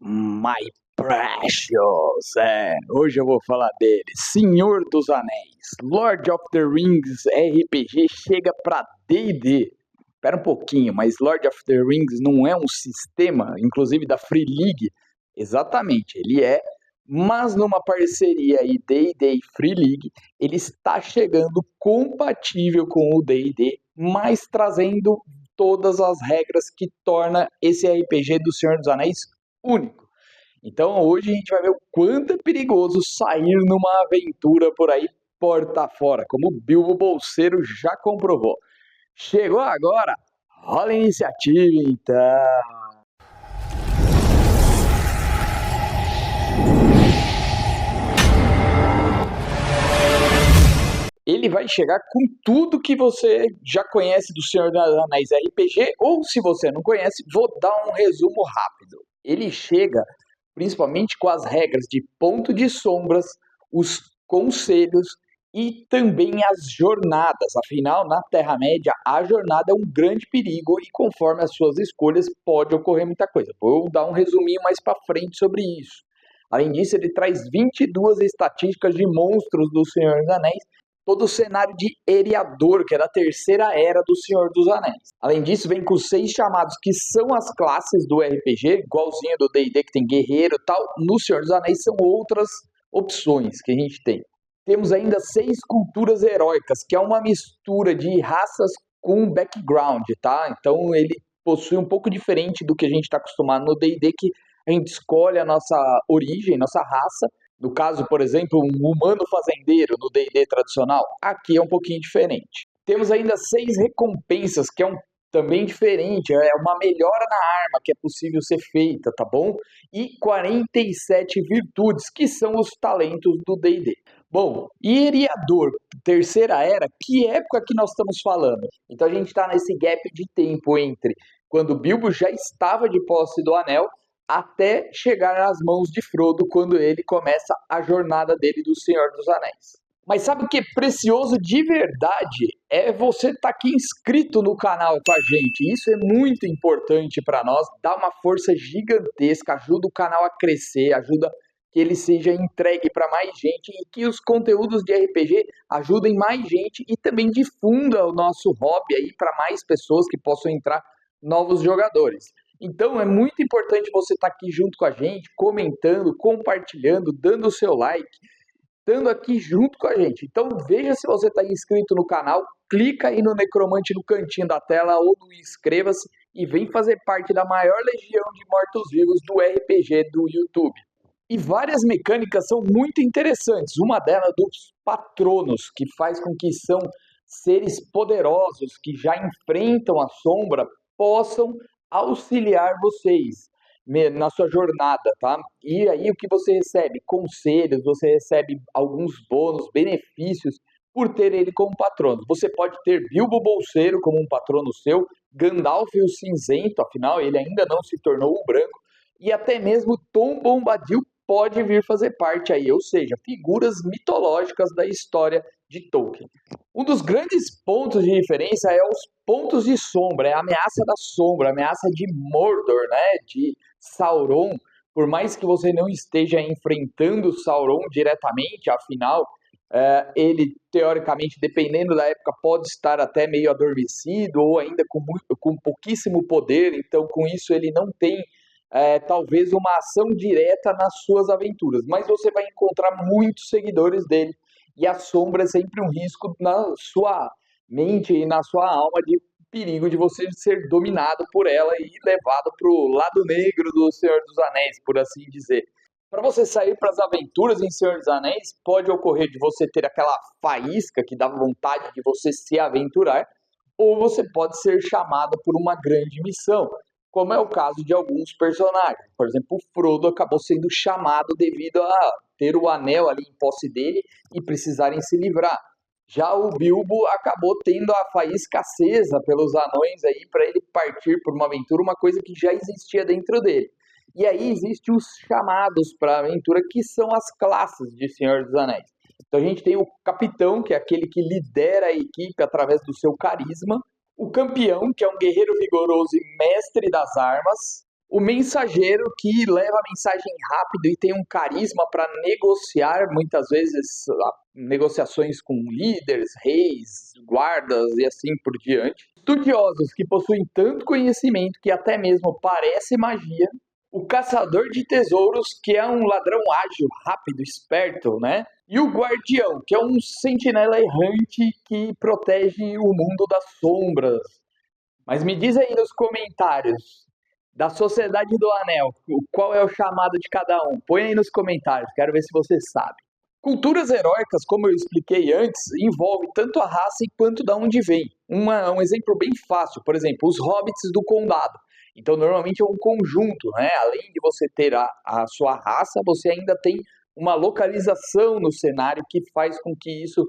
My Precious, hoje eu vou falar dele, Senhor dos Anéis, Lord of the Rings RPG chega pra D&D. Espera um pouquinho, mas Lord of the Rings não é um sistema, inclusive da Free League? Exatamente, ele é, mas numa parceria aí D&D e Free League, ele está chegando compatível com o D&D, mas trazendo todas as regras que torna esse RPG do Senhor dos Anéis único. Então hoje a gente vai ver o quanto é perigoso sair numa aventura por aí porta fora, como o Bilbo Bolseiro já comprovou. Chegou agora, rola a iniciativa então. Ele vai chegar com tudo que você já conhece do Senhor dos Anéis RPG, ou se você não conhece, vou dar um resumo rápido. Ele chega principalmente com as regras de ponto de sombras, os conselhos e também as jornadas. Afinal, na Terra-média, a jornada é um grande perigo e conforme as suas escolhas pode ocorrer muita coisa. Vou dar um resuminho mais para frente sobre isso. Além disso, ele traz 22 estatísticas de monstros do Senhor dos Anéis, todo o cenário de Eriador, que é da terceira era do Senhor dos Anéis. Além disso, vem com 6 chamados, que são as classes do RPG, igualzinho do D&D, que tem guerreiro e tal. No Senhor dos Anéis são outras opções que a gente tem. Temos ainda 6 culturas heróicas, que é uma mistura de raças com background, tá? Então ele possui um pouco diferente do que a gente está acostumado no D&D, que a gente escolhe a nossa origem, nossa raça. No caso, por exemplo, um humano fazendeiro no D&D tradicional, aqui é um pouquinho diferente. Temos ainda 6 recompensas, que é também diferente, é uma melhora na arma que é possível ser feita, tá bom? E 47 virtudes, que são os talentos do D&D. Bom, Eriador, terceira era, que época que nós estamos falando? Então a gente está nesse gap de tempo entre quando Bilbo já estava de posse do anel até chegar nas mãos de Frodo quando ele começa a jornada dele do Senhor dos Anéis. Mas sabe o que é precioso de verdade? É você estar aqui inscrito no canal com a gente. Isso é muito importante para nós, dá uma força gigantesca, ajuda o canal a crescer, ajuda que ele seja entregue para mais gente e que os conteúdos de RPG ajudem mais gente e também difunda o nosso hobby aí para mais pessoas que possam entrar novos jogadores. Então é muito importante você estar aqui junto com a gente, comentando, compartilhando, dando o seu like, estando aqui junto com a gente. Então veja se você está inscrito no canal, clica aí no Necromante no cantinho da tela ou no inscreva-se e vem fazer parte da maior legião de mortos-vivos do RPG do YouTube. E várias mecânicas são muito interessantes. Uma delas dos patronos, que faz com que são seres poderosos que já enfrentam a sombra, possam auxiliar vocês na sua jornada, tá? E aí o que você recebe? Conselhos, você recebe alguns bônus, benefícios por ter ele como patrono. Você pode ter Bilbo Bolseiro como um patrono seu, Gandalf o Cinzento, afinal ele ainda não se tornou o branco, e até mesmo Tom Bombadil pode vir fazer parte aí, ou seja, figuras mitológicas da história de Tolkien. Um dos grandes pontos de diferença é os pontos de sombra, é a ameaça da sombra, a ameaça de Mordor, né, de Sauron. Por mais que você não esteja enfrentando Sauron diretamente, afinal, ele, teoricamente, dependendo da época, pode estar até meio adormecido ou ainda com pouquíssimo poder, então com isso ele não tem talvez uma ação direta nas suas aventuras, mas você vai encontrar muitos seguidores dele, e a sombra é sempre um risco na sua mente e na sua alma de perigo de você ser dominado por ela e levado para o lado negro do Senhor dos Anéis, por assim dizer. Para você sair para as aventuras em Senhor dos Anéis, pode ocorrer de você ter aquela faísca que dá vontade de você se aventurar, ou você pode ser chamado por uma grande missão, como é o caso de alguns personagens. Por exemplo, o Frodo acabou sendo chamado devido a ter o anel ali em posse dele e precisarem se livrar. Já o Bilbo acabou tendo a faísca acesa pelos anões aí para ele partir por uma aventura, uma coisa que já existia dentro dele. E aí existem os chamados para a aventura, que são as classes de Senhor dos Anéis. Então a gente tem o capitão, que é aquele que lidera a equipe através do seu carisma. O campeão, que é um guerreiro vigoroso e mestre das armas. O mensageiro que leva a mensagem rápido e tem um carisma para negociar, muitas vezes, negociações com líderes, reis, guardas e assim por diante. Estudiosos que possuem tanto conhecimento que até mesmo parece magia. O caçador de tesouros, que é um ladrão ágil, rápido, esperto, né? E o guardião, que é um sentinela errante que protege o mundo das sombras. Mas me diz aí nos comentários da Sociedade do Anel, qual é o chamado de cada um? Põe aí nos comentários, quero ver se você sabe. Culturas heróicas, como eu expliquei antes, envolve tanto a raça quanto da onde vem. Um exemplo bem fácil, por exemplo, os hobbits do condado. Então, normalmente é um conjunto, né? Além de você ter a sua raça, você ainda tem uma localização no cenário que faz com que isso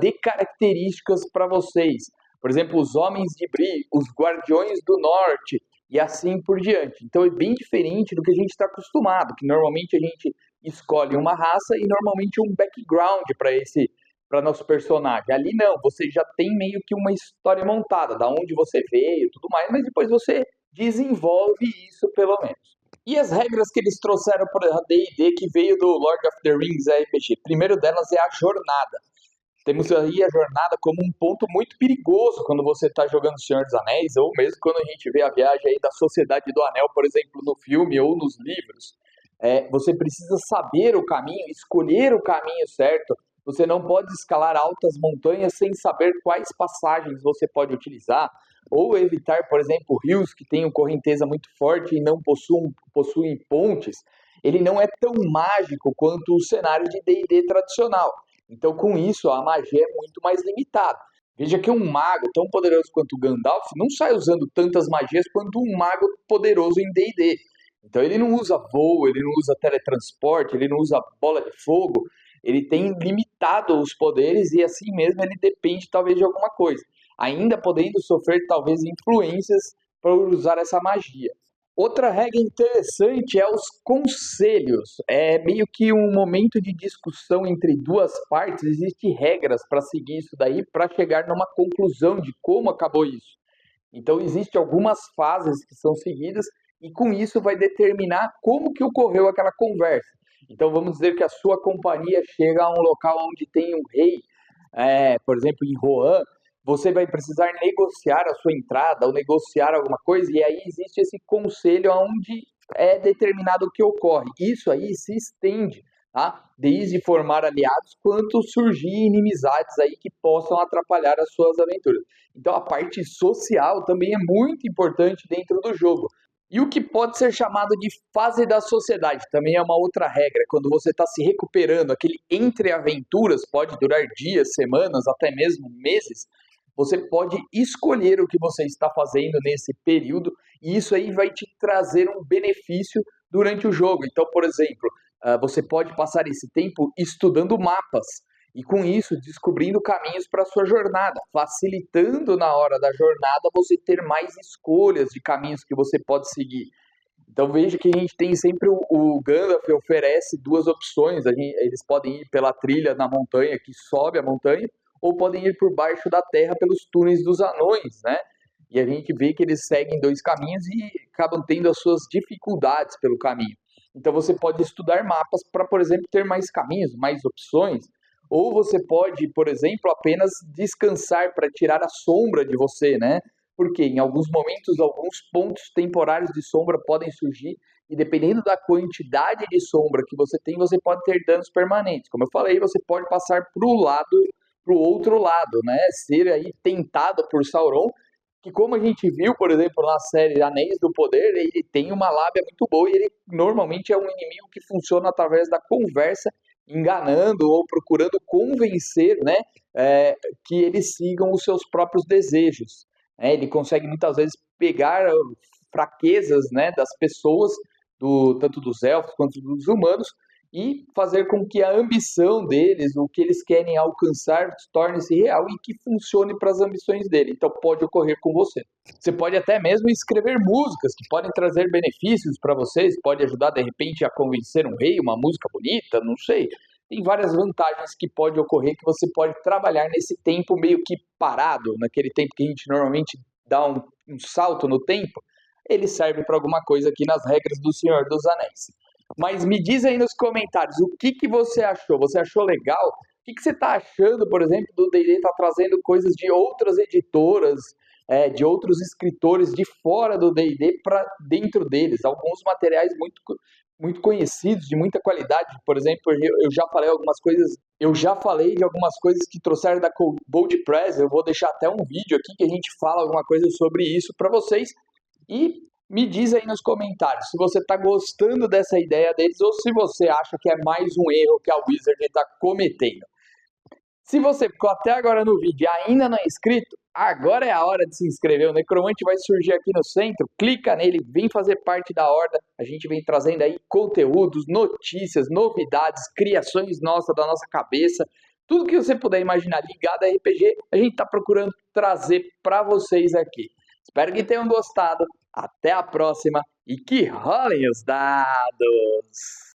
dê características para vocês. Por exemplo, os Homens de Bree, os Guardiões do Norte e assim por diante. Então é bem diferente do que a gente está acostumado, que normalmente a gente escolhe uma raça e normalmente um background para nosso personagem. Ali não, você já tem meio que uma história montada, da onde você veio e tudo mais, mas depois você desenvolve isso pelo menos. E as regras que eles trouxeram para a D&D que veio do Lord of the Rings RPG? Primeiro delas é a jornada. Temos aí a jornada como um ponto muito perigoso quando você está jogando Senhor dos Anéis, ou mesmo quando a gente vê a viagem aí da Sociedade do Anel, por exemplo, no filme ou nos livros. Você precisa saber o caminho, escolher o caminho certo. Você não pode escalar altas montanhas sem saber quais passagens você pode utilizar, ou evitar, por exemplo, rios que tenham correnteza muito forte e não possuem pontes. Ele não é tão mágico quanto o cenário de D&D tradicional. Então, com isso, a magia é muito mais limitada. Veja que um mago tão poderoso quanto o Gandalf não sai usando tantas magias quanto um mago poderoso em D&D. Então, ele não usa voo, ele não usa teletransporte, ele não usa bola de fogo. Ele tem limitado os poderes e, assim mesmo, ele depende, talvez, de alguma coisa. Ainda podendo sofrer, talvez, influências para usar essa magia. Outra regra interessante é os conselhos. É meio que um momento de discussão entre duas partes. Existem regras para seguir isso daí, para chegar numa conclusão de como acabou isso. Então, existem algumas fases que são seguidas e com isso vai determinar como que ocorreu aquela conversa. Então, vamos dizer que a sua companhia chega a um local onde tem um rei, por exemplo, em Rohan. Você vai precisar negociar a sua entrada ou negociar alguma coisa, e aí existe esse conselho onde é determinado o que ocorre. Isso aí se estende, tá? Desde formar aliados, quanto surgir inimizades aí que possam atrapalhar as suas aventuras. Então a parte social também é muito importante dentro do jogo. E o que pode ser chamado de fase da sociedade também é uma outra regra. Quando você está se recuperando, aquele entre aventuras pode durar dias, semanas, até mesmo meses. Você pode escolher o que você está fazendo nesse período e isso aí vai te trazer um benefício durante o jogo. Então, por exemplo, você pode passar esse tempo estudando mapas e com isso descobrindo caminhos para a sua jornada, facilitando na hora da jornada você ter mais escolhas de caminhos que você pode seguir. Então veja que a gente tem sempre o Gandalf oferece duas opções. Eles podem ir pela trilha na montanha, que sobe a montanha, ou podem ir por baixo da terra pelos túneis dos anões, né? E a gente vê que eles seguem dois caminhos e acabam tendo as suas dificuldades pelo caminho. Então você pode estudar mapas para, por exemplo, ter mais caminhos, mais opções, ou você pode, por exemplo, apenas descansar para tirar a sombra de você, né? Porque em alguns momentos, alguns pontos temporários de sombra podem surgir e dependendo da quantidade de sombra que você tem, você pode ter danos permanentes. Como eu falei, você pode passar para o outro lado, né? Ser aí tentado por Sauron, que como a gente viu, por exemplo, na série Anéis do Poder, ele tem uma lábia muito boa e ele normalmente é um inimigo que funciona através da conversa, enganando ou procurando convencer, né, que eles sigam os seus próprios desejos. Ele consegue muitas vezes pegar fraquezas, né, das pessoas, tanto dos elfos quanto dos humanos, e fazer com que a ambição deles, o que eles querem alcançar, torne-se real e que funcione para as ambições dele. Então pode ocorrer com você. Você pode até mesmo escrever músicas que podem trazer benefícios para vocês, pode ajudar de repente a convencer um rei, uma música bonita, não sei. Tem várias vantagens que pode ocorrer que você pode trabalhar nesse tempo meio que parado, naquele tempo que a gente normalmente dá um salto no tempo. ele serve para alguma coisa aqui nas regras do Senhor dos Anéis. Mas me diz aí nos comentários o que você achou. Você achou legal? O que você está achando, por exemplo, do D&D estar trazendo coisas de outras editoras, de outros escritores de fora do D&D para dentro deles? Alguns materiais muito conhecidos, de muita qualidade. Por exemplo, eu já falei algumas coisas, eu já falei de algumas coisas que trouxeram da Bold Press. Eu vou deixar até um vídeo aqui que a gente fala alguma coisa sobre isso para vocês. E me diz aí nos comentários se você está gostando dessa ideia deles ou se você acha que é mais um erro que a Wizard está cometendo. Se você ficou até agora no vídeo e ainda não é inscrito, agora é a hora de se inscrever. O Necromante vai surgir aqui no centro, clica nele, vem fazer parte da horda. A gente vem trazendo aí conteúdos, notícias, novidades, criações nossas, da nossa cabeça. Tudo que você puder imaginar ligado a RPG, a gente está procurando trazer para vocês aqui. Espero que tenham gostado. Até a próxima e que rolem os dados!